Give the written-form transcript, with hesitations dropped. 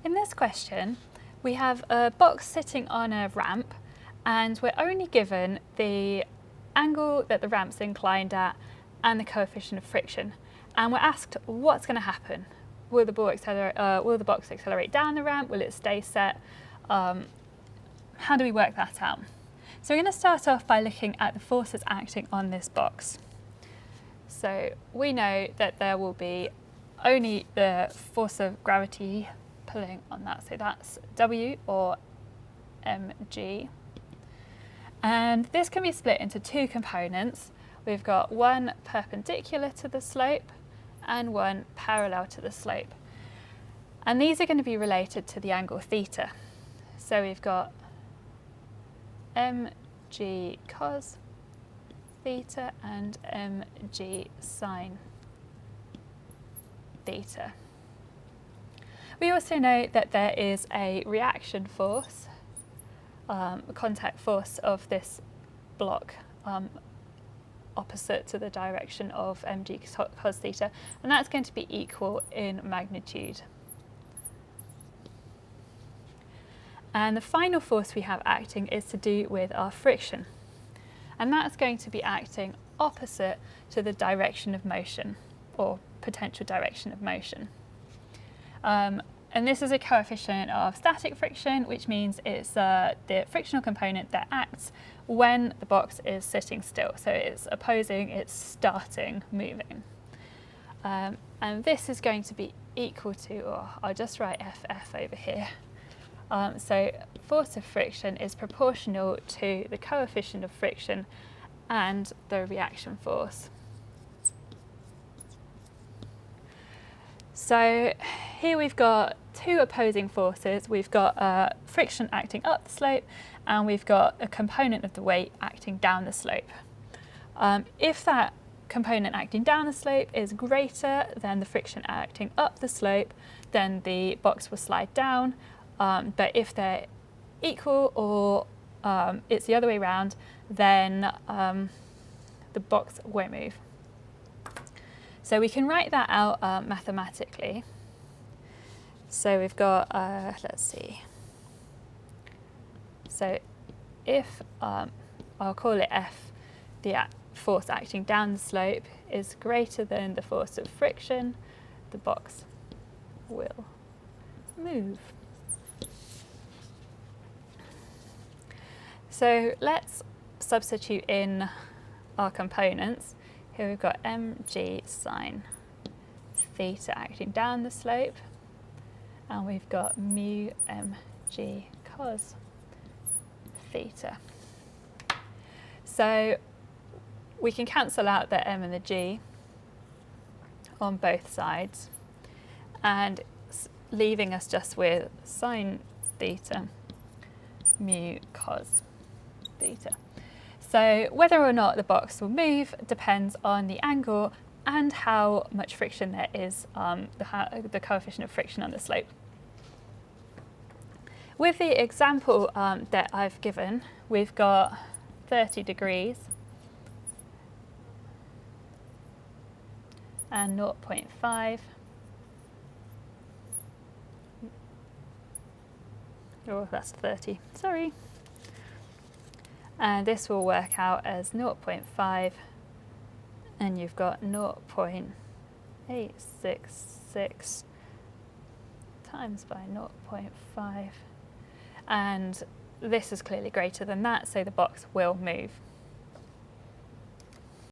In this question, we have a box sitting on a ramp and we're only given the angle that the ramp's inclined at and the coefficient of friction. And we're asked what's going to happen. Will the box accelerate down the ramp? Will it stay set? How do we work that out? So we're going to start off by looking at the forces acting on this box. So we know that there will be only the force of gravity pulling on that. So that's W or mg. And this can be split into two components. We've got one perpendicular to the slope and one parallel to the slope. And these are going to be related to the angle theta. So we've got mg cos theta and mg sine theta. We also know that there is a reaction force, contact force of this block opposite to the direction of mg cos theta, and that's going to be equal in magnitude. And the final force we have acting is to do with our friction, and that's going to be acting opposite to the direction of motion, or potential direction of motion. And this is a coefficient of static friction, which means it's the frictional component that acts when the box is sitting still. So it's opposing, it's starting moving. And this is going to be equal to, or I'll just write FF over here. So force of friction is proportional to the coefficient of friction and the reaction force. So here we've got two opposing forces. We've got friction acting up the slope, and we've got a component of the weight acting down the slope. If that component acting down the slope is greater than the friction acting up the slope, then the box will slide down. But if they're equal, or it's the other way around, then the box won't move. So we can write that out mathematically. So we've got, let's see. So if, I'll call it F, the force acting down the slope is greater than the force of friction, the box will move. So let's substitute in our components. Here we've got mg sine theta acting down the slope, and we've got mu mg cos theta. So we can cancel out the m and the g on both sides, and leaving us just with sine theta mu cos theta. So whether or not the box will move depends on the angle and how much friction there is, the coefficient of friction on the slope. With the example that I've given, we've got 30 degrees and 0.5. Oh, that's 30, sorry. And this will work out as 0.5, and you've got 0.866 times by 0.5, and this is clearly greater than that, so the box will move.